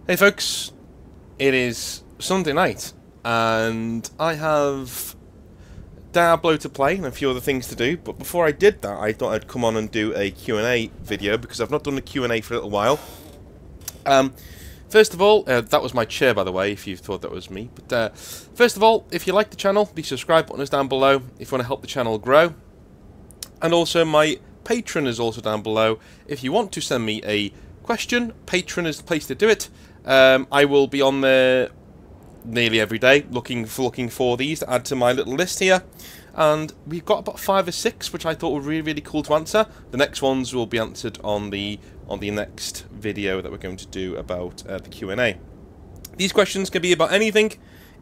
Hey folks, it is Sunday night and I have Diablo to play and a few other things to do, but before I did that I thought I'd come on and do a Q&A video because I've not done a Q&A for a little while. First of all, that was my chair by the way, if you thought that was me, but first of all, if you like the channel, the subscribe button is down below if you want to help the channel grow, and also my Patreon is also down below. If you want to send me a question, Patreon is the place to do it. I will be on there nearly every day looking for these to add to my little list here, and we've got about 5 or 6 which I thought were really cool to answer. The next ones will be answered on the next video that we're going to do about the Q&A. These questions can be about anything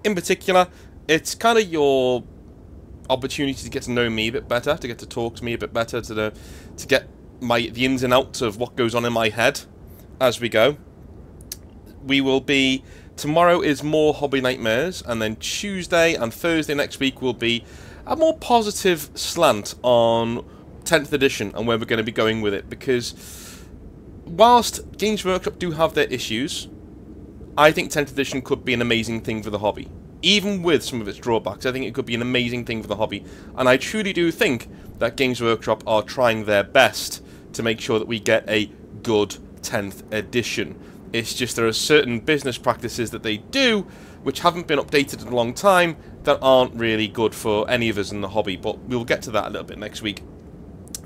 in particular. It's kind of your opportunity to get to know me a bit better, to get to talk to me a bit better, to get the ins and outs of what goes on in my head as we go. We will be, tomorrow is more Hobby Nightmares, and then Tuesday and Thursday next week will be a more positive slant on 10th edition and where we're going to be going with it, because whilst Games Workshop do have their issues, I think 10th edition could be an amazing thing for the hobby. Even with some of its drawbacks, I think it could be an amazing thing for the hobby, and I truly do think that Games Workshop are trying their best to make sure that we get a good 10th edition. It's just there are certain business practices that they do which haven't been updated in a long time that aren't really good for any of us in the hobby, but we'll get to that a little bit next week.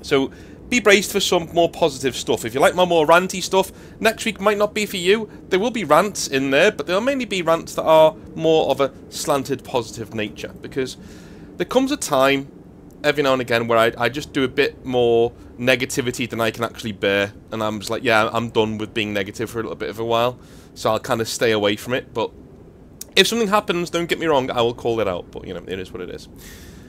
So be braced for some more positive stuff. If you like my more ranty stuff, next week might not be for you. There will be rants in there, but they'll mainly be rants that are more of a slanted positive nature, because there comes a time every now and again where I just do a bit more negativity than I can actually bear, and I'm just like, yeah, I'm done with being negative for a little bit of a while, so I'll kind of stay away from it. But if something happens, don't get me wrong, I will call it out, but you know, it is what it is.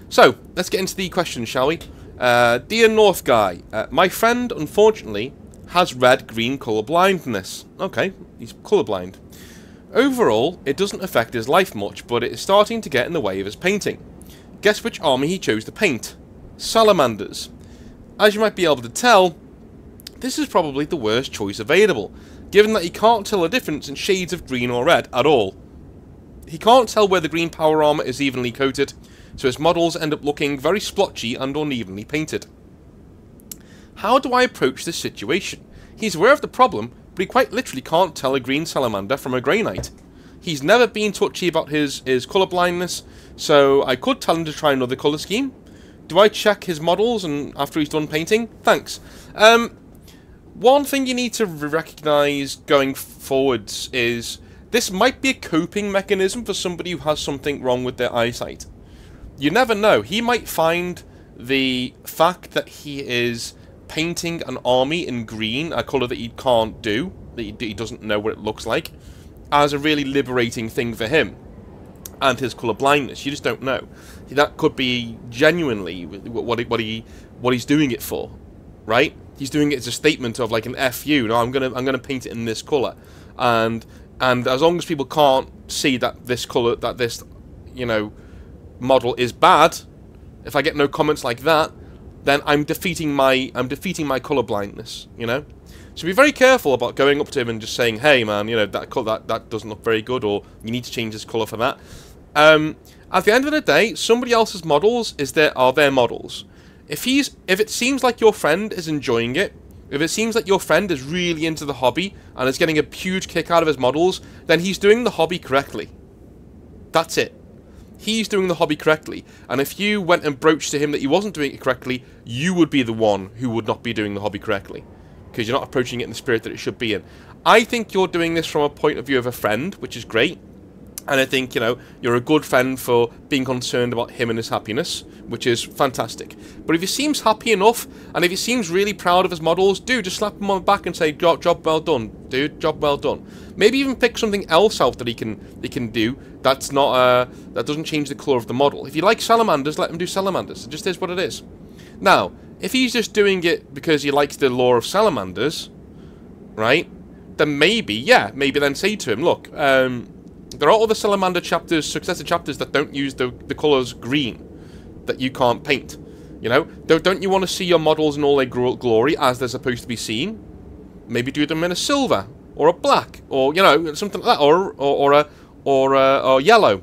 So let's get into the questions, shall we? Dear North Guy, my friend unfortunately has red-green colour blindness. Okay, he's colourblind. Overall, it doesn't affect his life much, but it is starting to get in the way of his painting. Guess which army he chose to paint? Salamanders. As you might be able to tell, this is probably the worst choice available, given that he can't tell a difference in shades of green or red at all. He can't tell where the green power armor is evenly coated, so his models end up looking very splotchy and unevenly painted. How do I approach this situation? He's aware of the problem, but he quite literally can't tell a green salamander from a grey knight. He's never been touchy about his colour blindness, so I could tell him to try another colour scheme. Do I check his models and after he's done painting? Thanks. One thing you need to recognise going forwards is this might be a coping mechanism for somebody who has something wrong with their eyesight. You never know. He might find the fact that he is painting an army in green, a colour that he can't do, that he doesn't know what it looks like, as a really liberating thing for him and his colour blindness. You just don't know. That could be genuinely what he's doing it for, right? He's doing it as a statement of like an FU. No, I'm gonna paint it in this colour, and as long as people can't see that this colour, that this, you know, model is bad, if I get no comments like that, then I'm defeating my colour blindness, you know. So be very careful about going up to him and just saying, hey man, you know, that doesn't look very good, or you need to change this colour for that. At the end of the day, somebody else's models are their models. If it seems like your friend is enjoying it, if it seems like your friend is really into the hobby and is getting a huge kick out of his models, then he's doing the hobby correctly. That's it. He's doing the hobby correctly. And if you went and broached to him that he wasn't doing it correctly, you would be the one who would not be doing the hobby correctly, because you're not approaching it in the spirit that it should be in. I think you're doing this from a point of view of a friend, which is great. And I think, you know, you're a good friend for being concerned about him and his happiness, which is fantastic. But if he seems happy enough, and if he seems really proud of his models, dude, just slap him on the back and say, job well done, dude, job well done. Maybe even pick something else out that he can do that's not that doesn't change the colour of the model. If you like salamanders, let him do salamanders. It just is what it is. Now, if he's just doing it because he likes the lore of salamanders, right, then maybe then say to him, look, there are other salamander chapters, successor chapters, that don't use the colours green, that you can't paint. You know, don't you want to see your models in all their glory as they're supposed to be seen? Maybe do them in a silver, or a black, or you know, something like that, or yellow,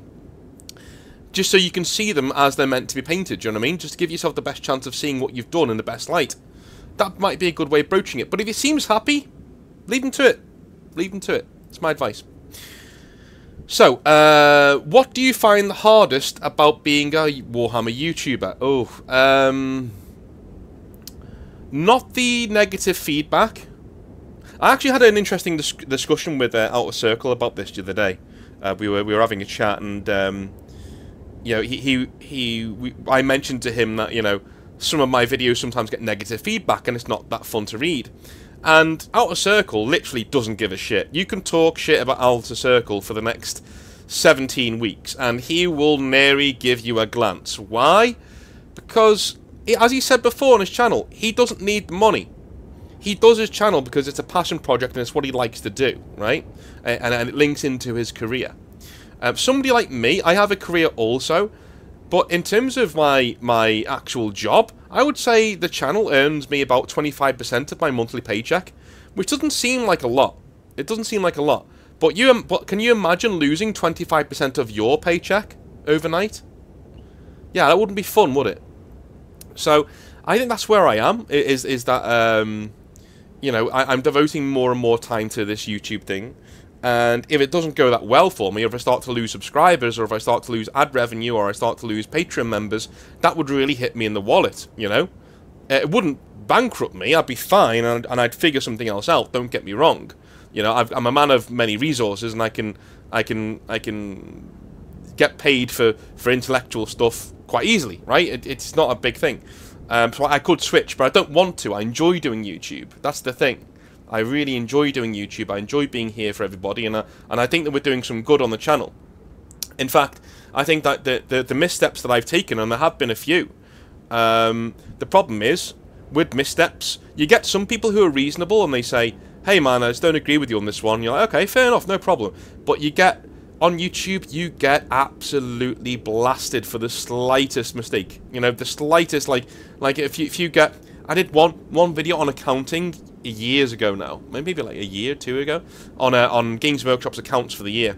just so you can see them as they're meant to be painted. Do you know what I mean? Just to give yourself the best chance of seeing what you've done in the best light. That might be a good way of broaching it. But if he seems happy, leave him to it. Leave him to it. It's my advice. So, what do you find the hardest about being a Warhammer YouTuber? Oh, not the negative feedback. I actually had an interesting discussion with Outer Circle about this the other day. We were having a chat, and you know, I mentioned to him that, you know, some of my videos sometimes get negative feedback, and it's not that fun to read. And Outer Circle literally doesn't give a shit. You can talk shit about Outer Circle for the next 17 weeks, and he will nary give you a glance. Why? Because, as he said before on his channel, he doesn't need the money. He does his channel because it's a passion project and it's what he likes to do, right? And it links into his career. Somebody like me, I have a career also, but in terms of my actual job, I would say the channel earns me about 25% of my monthly paycheck, which doesn't seem like a lot. It doesn't seem like a lot. But can you imagine losing 25% of your paycheck overnight? Yeah, that wouldn't be fun, would it? So I think that's where I am. Is that you know, I'm devoting more and more time to this YouTube thing. And if it doesn't go that well for me, or if I start to lose subscribers, or if I start to lose ad revenue, or I start to lose Patreon members, that would really hit me in the wallet, you know? It wouldn't bankrupt me, I'd be fine, and I'd figure something else out, don't get me wrong. You know, I'm a man of many resources, and I can get paid for intellectual stuff quite easily, right? It's not a big thing. So I could switch, but I don't want to. I enjoy doing YouTube, that's the thing. I really enjoy doing YouTube. I enjoy being here for everybody, and I think that we're doing some good on the channel. In fact, I think that the missteps that I've taken, and there have been a few, the problem is, with missteps, you get some people who are reasonable, and they say, hey man, I just don't agree with you on this one. You're like, okay, fair enough, no problem. But you get, on YouTube, you get absolutely blasted for the slightest mistake. You know, the slightest, like if you get, I did one video on accounting years ago now, maybe like a year, 2 ago, on Games Workshop's accounts for the year,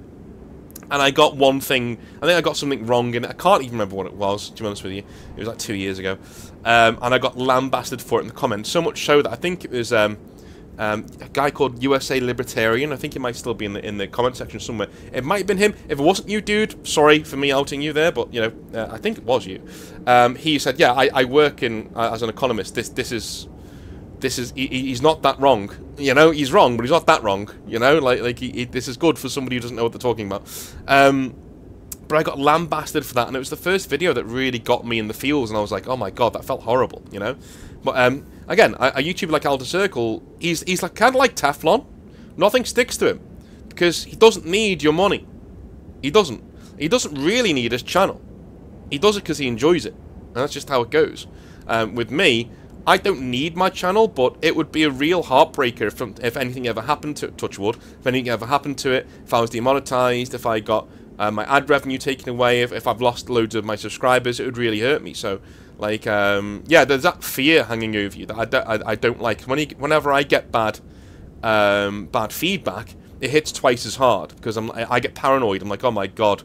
and I got one thing. I think I got something wrong in it. I can't even remember what it was, to be honest with you. It was like 2 years ago, and I got lambasted for it in the comments. So much so that I think it was a guy called USA Libertarian. I think it might still be in the comment section somewhere. It might have been him. If it wasn't you, dude, sorry for me outing you there, but you know, I think it was you. He said, yeah, I work in as an economist. He's not that wrong, you know. He's wrong, but he's not that wrong, you know. This is good for somebody who doesn't know what they're talking about. But I got lambasted for that, and it was the first video that really got me in the feels, and I was like, oh my god, that felt horrible, you know. But again, a YouTuber like Outer Circle, he's like kind of like Teflon. Nothing sticks to him because he doesn't need your money. He doesn't really need his channel. He does it because he enjoys it, and that's just how it goes. With me, I don't need my channel, but it would be a real heartbreaker if anything ever happened to it, touch wood, if anything ever happened to it, if I was demonetized, if I got my ad revenue taken away, if I've lost loads of my subscribers, it would really hurt me. So, like, yeah, there's that fear hanging over you that I don't like. Whenever I get bad feedback, it hits twice as hard, because I get paranoid. I'm like, oh my god,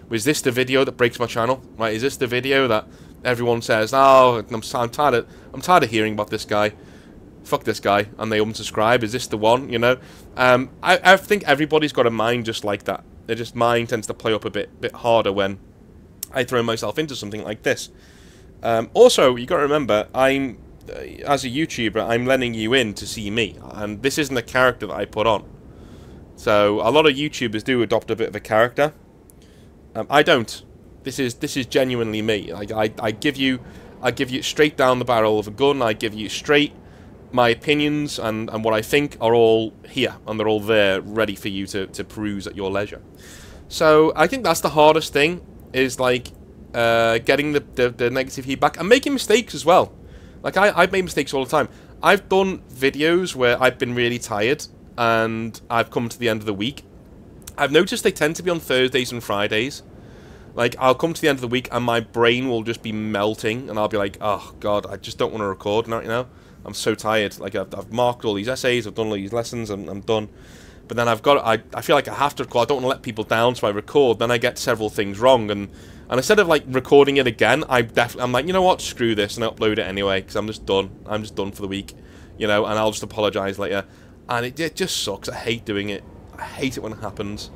was this the video that breaks my channel? Right? Is this the video that everyone says, oh, I'm tired of hearing about this guy. Fuck this guy, and they unsubscribe. Is this the one? You know, I think everybody's got a mind just like that. Their just mind tends to play up a bit harder when I throw myself into something like this. Also, you got to remember, as a YouTuber, I'm letting you in to see me, and this isn't a character that I put on. So a lot of YouTubers do adopt a bit of a character. I don't. This is genuinely me. I give you straight down the barrel of a gun. I give you straight my opinions, and what I think are all here, and they're all there ready for you to peruse at your leisure. So I think that's the hardest thing, is like getting the negative feedback and making mistakes as well. Like I've made mistakes all the time. I've done videos where I've been really tired and I've come to the end of the week. I've noticed they tend to be on Thursdays and Fridays. Like, I'll come to the end of the week and my brain will just be melting, and I'll be like, oh god, I just don't want to record now, you know? I'm so tired. Like, I've marked all these essays, I've done all these lessons, I'm done. but then I feel like I have to record. I don't want to let people down, so I record. Then I get several things wrong, and instead of like recording it again, I'm like, you know what, screw this, and I upload it anyway because I'm just done. I'm just done for the week, you know, and I'll just apologise later. And it just sucks. I hate doing it. I hate it when it happens.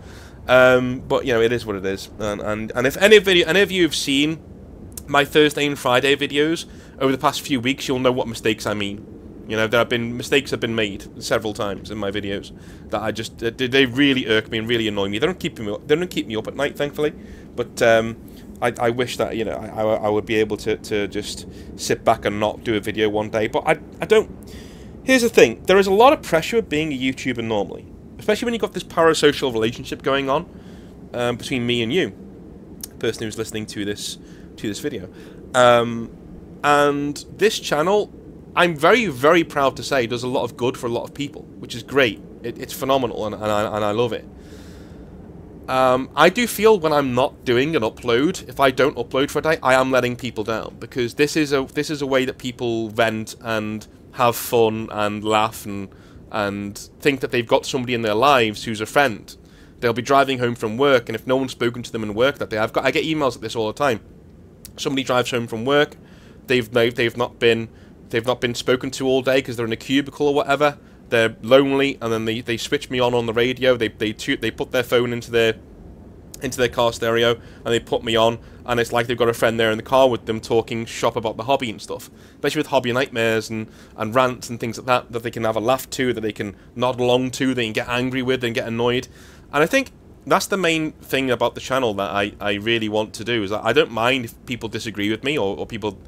But you know, it is what it is. And if any of you have seen my Thursday and Friday videos over the past few weeks, you'll know what mistakes I mean. You know, mistakes have been made several times in my videos that they really irk me and really annoy me. They don't keep me up at night, thankfully. But I wish that, you know, I would be able to just sit back and not do a video one day. But I don't. Here's the thing: there is a lot of pressure of being a YouTuber normally, especially when you've got this parasocial relationship going on between me and you, the person who's listening to this video. And this channel, I'm very, very proud to say, does a lot of good for a lot of people, which is great. It's phenomenal, and I love it. I do feel when I'm not doing an upload, if I don't upload for a day, I am letting people down, because this is a way that people vent and have fun and laugh and think that they've got somebody in their lives who's a friend. They'll be driving home from work, and if no one's spoken to them in work that day, I get emails like this all the time. Somebody drives home from work, they've not been spoken to all day because they're in a cubicle or whatever. They're lonely, and then they switch me on the radio. They put their phone into their car stereo, and they put me on, and it's like they've got a friend there in the car with them talking shop about the hobby and stuff. Especially with hobby nightmares and rants and things like that they can have a laugh to, that they can nod along to, they can get angry with and get annoyed. And I think that's the main thing about the channel that I really want to do, is that I don't mind if people disagree with me or people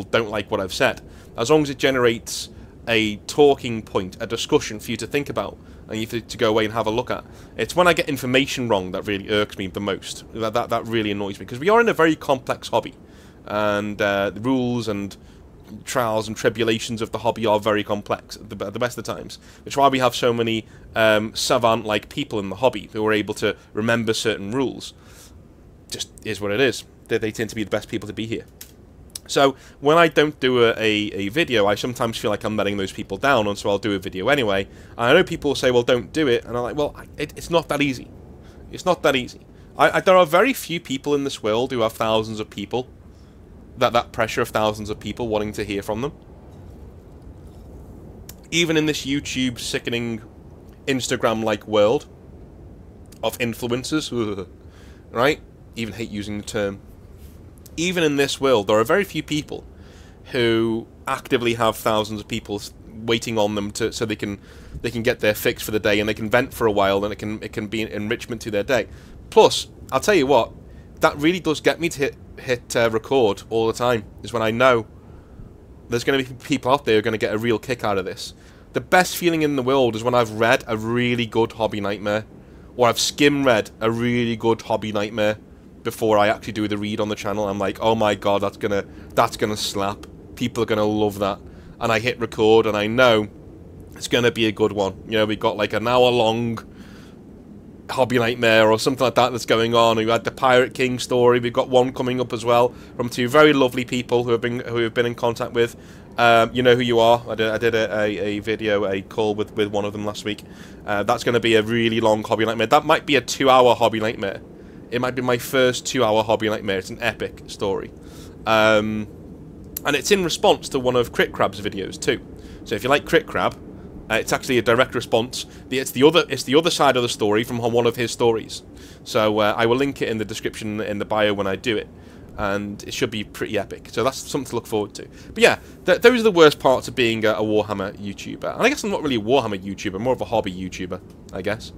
don't like what I've said, as long as it generates a talking point, a discussion for you to think about and you to go away and have a look at. It's when I get information wrong that really irks me the most. That really annoys me, because we are in a very complex hobby, and the rules and trials and tribulations of the hobby are very complex at the best of times, which is why we have so many savant-like people in the hobby who are able to remember certain rules. Just is what it is. They tend to be the best people to be here. So when I don't do a video, I sometimes feel like I'm letting those people down, and so I'll do a video anyway. And I know people will say, well, don't do it, and I'm like, well, it's not that easy. It's not that easy. There are very few people in this world who have thousands of people, that pressure of thousands of people wanting to hear from them. Even in this YouTube sickening Instagram-like world of influencers, right? Even hate using the term. Even in this world, there are very few people who actively have thousands of people waiting on them so they can get their fix for the day, and they can vent for a while, and it can be an enrichment to their day. Plus, I'll tell you what, that really does get me to hit record all the time, is when I know there's going to be people out there who are going to get a real kick out of this. The best feeling in the world is when I've read a really good hobby nightmare, or I've skim read a really good hobby nightmare before I actually do the read on the channel. I'm like, oh my god, that's gonna slap. People are gonna love that. And I hit record, and I know it's gonna be a good one. You know, we got like an hour-long hobby nightmare or something like that that's going on. We had the Pirate King story. We've got one coming up as well from two very lovely people who have been in contact with. You know who you are. I did a call with one of them last week. That's going to be a really long hobby nightmare. That might be a 2-hour hobby nightmare. It might be my first 2-hour hobby nightmare. It's an epic story. And it's in response to one of Crit Crab's videos too. So if you like Crit Crab, it's actually a direct response. It's the other side of the story from one of his stories. So I will link it in the description in the bio when I do it. And it should be pretty epic. So that's something to look forward to. But yeah, those are the worst parts of being a Warhammer YouTuber. And I guess I'm not really a Warhammer YouTuber, more of a hobby YouTuber, I guess.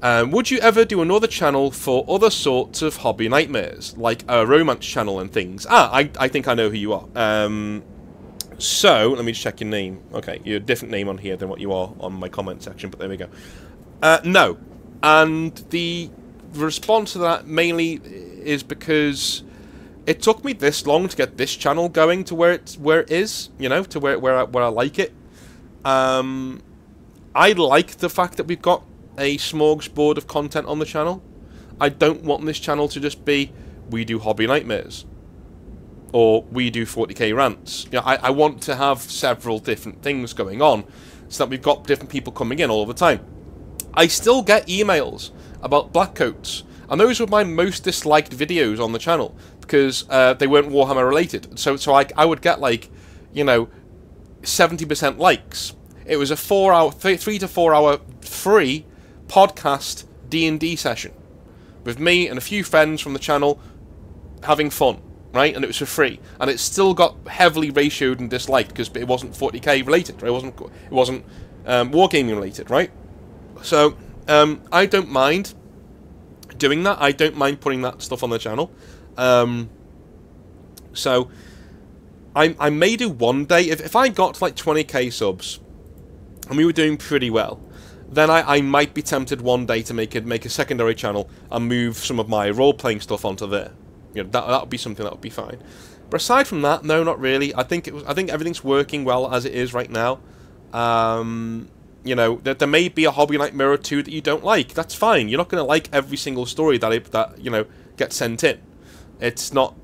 Would you ever do another channel for other sorts of hobby nightmares, like a romance channel and things? I think I know who you are. So, let me just check your name. Okay, you're a different name on here than what you are on my comment section, but there we go. No. And the response to that mainly is because it took me this long to get this channel going to where it is, you know, to where I like it. I like the fact that we've got a smorgasbord of content on the channel. I don't want this channel to just be, we do hobby nightmares, or we do 40k rants. You know, I want to have several different things going on, so that we've got different people coming in all the time. I still get emails about black coats, and those were my most disliked videos on the channel because they weren't Warhammer related. So I would get like, you know, 70% likes. It was a 3 to 4 hour free podcast D&D session with me and a few friends from the channel having fun, right? And it was for free, and it still got heavily ratioed and disliked because it wasn't 40k related, right? It wasn't wargaming related, right? So I don't mind doing that. I don't mind putting that stuff on the channel. So I may do one day if I got to like 20k subs and we were doing pretty well, then I might be tempted one day to make a secondary channel and move some of my role-playing stuff onto there. You know, that would be something that would be fine. But aside from that, no, not really. I think everything's working well as it is right now. You know, there may be a Hobby Nightmare or two that you don't like. That's fine. You're not going to like every single story that you know gets sent in. It's not.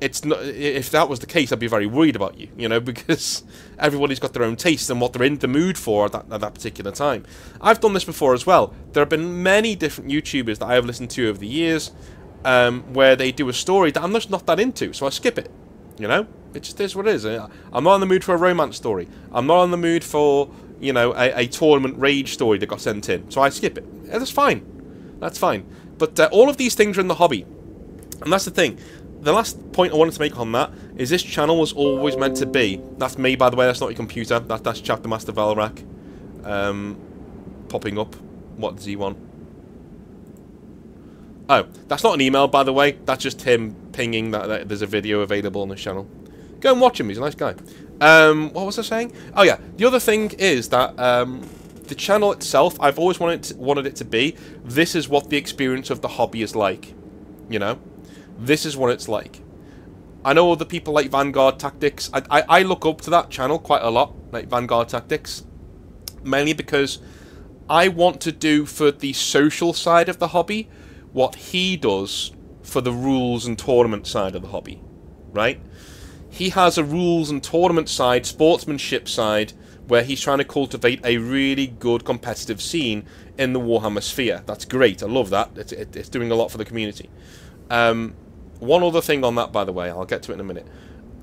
If that was the case, I'd be very worried about you. You know, because everybody's got their own taste and what they're in the mood for at that particular time. I've done this before as well. There have been many different YouTubers that I have listened to over the years, where they do a story that I'm just not that into, so I skip it. You know, it just is what it is. I'm not in the mood for a romance story. I'm not in the mood for, you know, a tournament rage story that got sent in, so I skip it. Yeah, that's fine. That's fine. But all of these things are in the hobby, and that's the thing. The last point I wanted to make on that is this channel was always meant to be. That's me, by the way. That's not your computer. That's Chapter Master Valrak, popping up. What does he want? Oh, that's not an email, by the way. That's just him pinging that there's a video available on his channel. Go and watch him. He's a nice guy. What was I saying? Oh yeah, the other thing is that the channel itself, I've always wanted it to be. This is what the experience of the hobby is like. You know, this is what it's like. I know other people like Vanguard Tactics. I look up to that channel quite a lot, like Vanguard Tactics, mainly because I want to do for the social side of the hobby what he does for the rules and tournament side of the hobby, right? He has a rules and tournament side, sportsmanship side, where he's trying to cultivate a really good competitive scene in the Warhammer sphere. That's great. I love that. It's doing a lot for the community. One other thing on that, by the way, I'll get to it in a minute.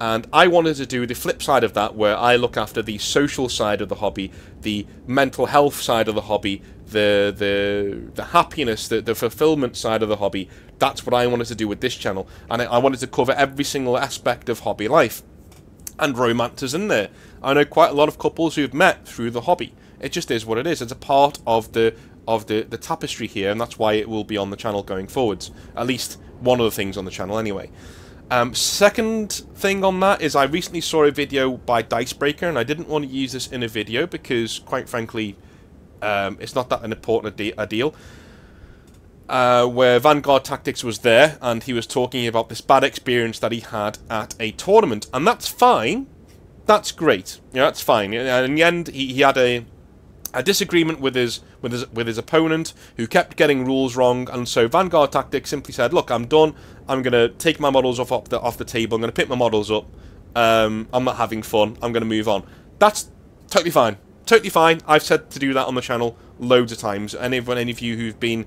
And I wanted to do the flip side of that, where I look after the social side of the hobby, the mental health side of the hobby, the happiness, the fulfillment side of the hobby. That's what I wanted to do with this channel, and I wanted to cover every single aspect of hobby life. And romance is in there. I know quite a lot of couples who've met through the hobby. It just is what it is. It's a part of the tapestry here, and that's why it will be on the channel going forwards. At least one of the things on the channel, anyway. Second thing on that is I recently saw a video by Dicebreaker, and I didn't want to use this in a video because, quite frankly, it's not that an important a deal. Where Vanguard Tactics was there, and he was talking about this bad experience that he had at a tournament, and that's fine. That's great. Yeah, that's fine. And in the end, he had a disagreement with his opponent, who kept getting rules wrong, and so Vanguard Tactics simply said, "Look, I'm done. I'm gonna take my models off the table. I'm gonna pick my models up. I'm not having fun. I'm gonna move on." That's totally fine. Totally fine. I've said to do that on the channel loads of times. Any of you who've been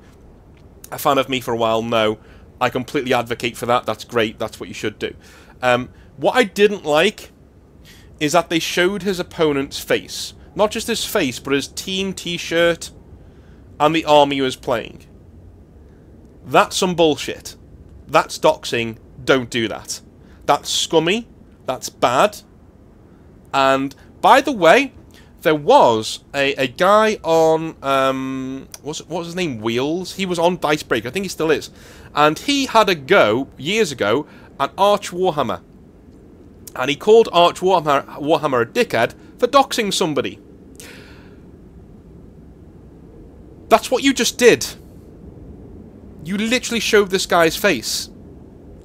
a fan of me for a while know I completely advocate for that. That's great. That's what you should do. What I didn't like is that they showed his opponent's face. Not just his face, but his team t-shirt and the army he was playing. That's some bullshit. That's doxing. Don't do that. That's scummy. That's bad. And, by the way, there was a guy on, what was his name? Wheels? He was on Dicebreaker. I think he still is. And he had a go, years ago, at Arch Warhammer. And he called Arch Warhammer a dickhead for doxing somebody. That's what you just did. You literally showed this guy's face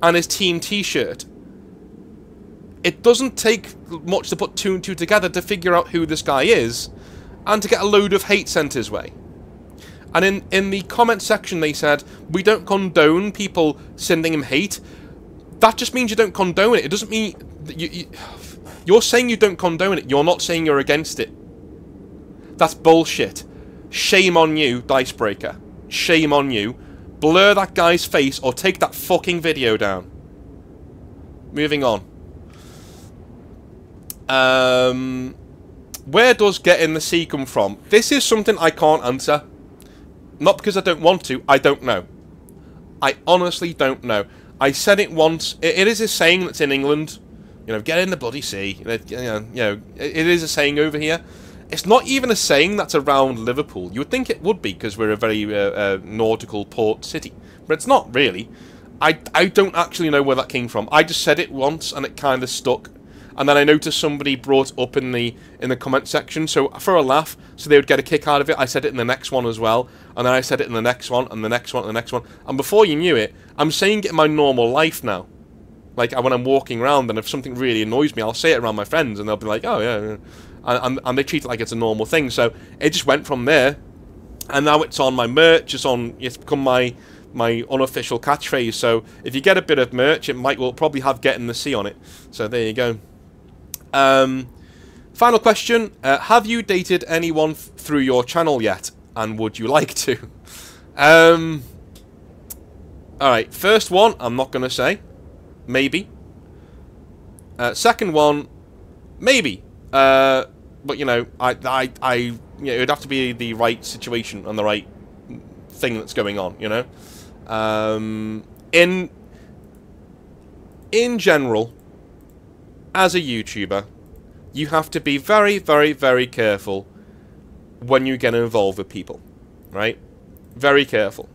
and his team t-shirt. It doesn't take much to put two and two together to figure out who this guy is and to get a load of hate sent his way. And in the comment section they said, "We don't condone people sending him hate." That just means you don't condone it. It doesn't mean... You're saying you don't condone it. You're not saying you're against it. That's bullshit. shame on you, Dicebreaker. Shame on you. Blur that guy's face or take that fucking video down. Moving on. Where does get in the sea come from? This is something I can't answer. Not because I don't want to, I don't know. I honestly don't know. I said it once. It is a saying that's in England. You know, get in the bloody sea. It is a saying over here. It's not even a saying that's around Liverpool. You would think it would be because we're a very nautical port city. But it's not really. I don't actually know where that came from. I just said it once and it kind of stuck. And then I noticed somebody brought up in the comment section, so for a laugh, so they would get a kick out of it. I said it in the next one as well, and then I said it in the next one, and the next one, and the next one. And before you knew it, I'm saying it in my normal life now. Like, when I'm walking around, and if something really annoys me, I'll say it around my friends, and they'll be like, oh, yeah. And they treat it like it's a normal thing. So it just went from there, and now it's on my merch, it's become my unofficial catchphrase. So if you get a bit of merch, will probably have "get in the sea" on it. So there you go. Final question. Have you dated anyone through your channel yet? And would you like to? Alright, first one, I'm not going to say. Maybe. Second one, maybe. But, you know, it would have to be the right situation and the right thing that's going on, you know? In general, as a YouTuber, you have to be very, very, very careful when you get involved with people, right? Very careful.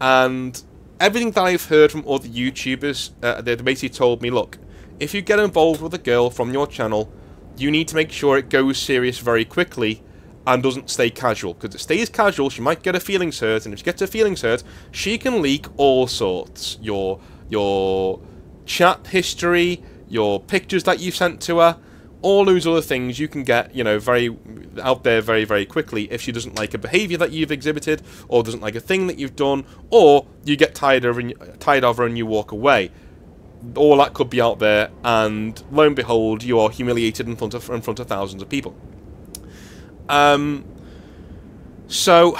And everything that I've heard from other YouTubers, they basically told me, look, if you get involved with a girl from your channel, you need to make sure it goes serious very quickly and doesn't stay casual. Because if it stays casual, she might get her feelings hurt, and if she gets her feelings hurt, she can leak all sorts. Your chat history, your pictures that you've sent to her, all those other things you can get, you know, out there very, very quickly if she doesn't like a behaviour that you've exhibited, or doesn't like a thing that you've done, or you get tired of her and you walk away. All that could be out there, and lo and behold, you are humiliated in front of thousands of people. So,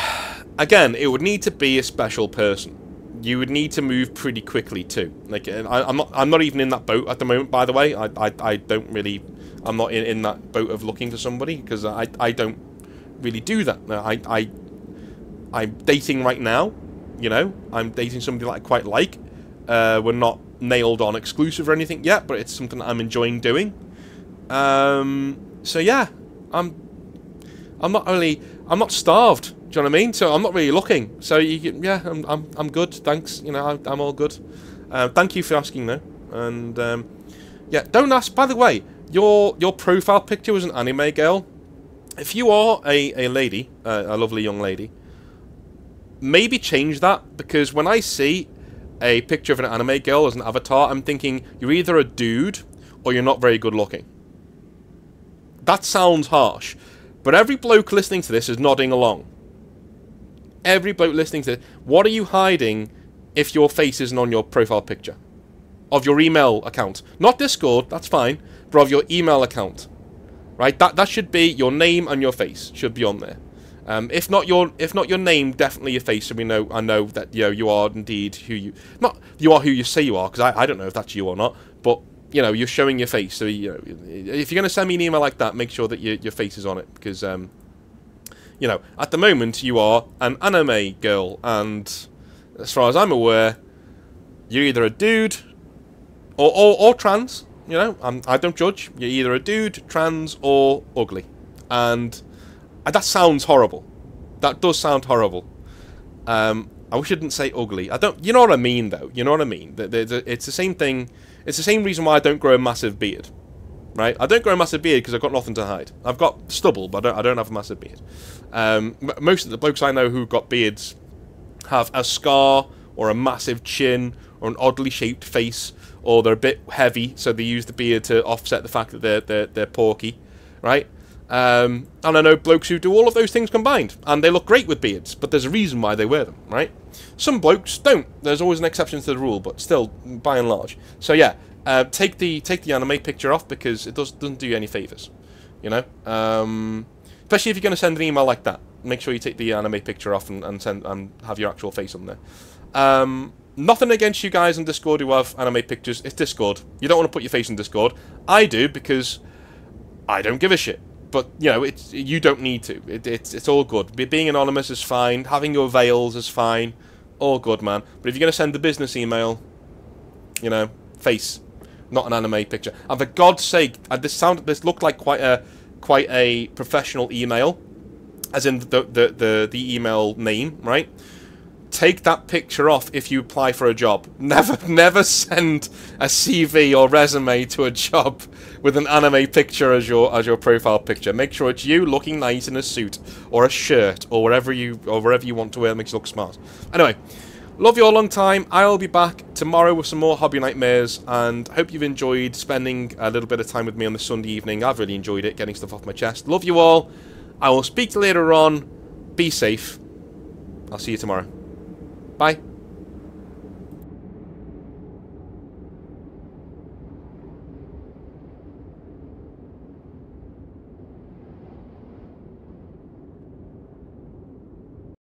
again, it would need to be a special person. You would need to move pretty quickly too. Like, I'm not even in that boat at the moment, by the way. I don't really, I'm not in that boat of looking for somebody, because I don't really do that. I'm dating right now, you know. I'm dating somebody that I quite like. We're not nailed on exclusive or anything yet, but it's something that I'm enjoying doing. So yeah, I'm not starved. Do you know what I mean? So I'm not really looking. So yeah, I'm good. Thanks. You know, I'm all good. Thank you for asking though. And yeah, don't ask. By the way, your profile picture was an anime girl. If you are a lady, a lovely young lady, maybe change that, because when I see a picture of an anime girl as an avatar, I'm thinking you're either a dude or you're not very good looking. That sounds harsh, but every bloke listening to this is nodding along. Every bloke listening to this, what are you hiding if your face isn't on your profile picture? Of your email account. Not Discord, that's fine, but of your email account. Right? That should be your name and your face should be on there. If not your name, definitely your face, so I know that you are indeed who you are who you say you are, because I don't know if that's you or not, but you know, you're showing your face. So if you're gonna send me an email like that, make sure that your face is on it, because you know, at the moment you are an anime girl, and as far as I'm aware, you're either a dude or trans. You know, I don't judge. You're either a dude, trans, or ugly, and that sounds horrible. That does sound horrible. I wish I didn't say ugly. You know what I mean, though. You know what I mean. It's the same thing. It's the same reason why I don't grow a massive beard, right? I don't grow a massive beard because I've got nothing to hide. I've got stubble, but I don't have a massive beard. Most of the blokes I know who got beards have a scar or a massive chin or an oddly shaped face, or they're a bit heavy, so they use the beard to offset the fact that they're porky, right? And I know blokes who do all of those things combined, and they look great with beards, but there's a reason why they wear them, right? Some blokes don't. There's always an exception to the rule, but still, by and large. So yeah, take the anime picture off, because it doesn't do you any favours, you know? Especially if you're going to send an email like that. make sure you take the anime picture off and have your actual face on there. Nothing against you guys on Discord who have anime pictures. It's Discord. You don't want to put your face in Discord. I do because I don't give a shit. But you know, you don't need to. It's all good. Being anonymous is fine. Having your veils is fine. All good, man. But if you're gonna send the business email, you know, face, not an anime picture. And for God's sake, this looked like quite a professional email, as in the email name, right? Take that picture off if you apply for a job. Never send a CV or resume to a job with an anime picture as your profile picture. Make sure it's you looking nice in a suit or a shirt or wherever you want to wear that makes you look smart. Anyway, love you all long time. I'll be back tomorrow with some more Hobby Nightmares, and hope you've enjoyed spending a little bit of time with me on the Sunday evening. I've really enjoyed it, getting stuff off my chest. Love you all. I will speak to you later on. Be safe. I'll see you tomorrow. Bye.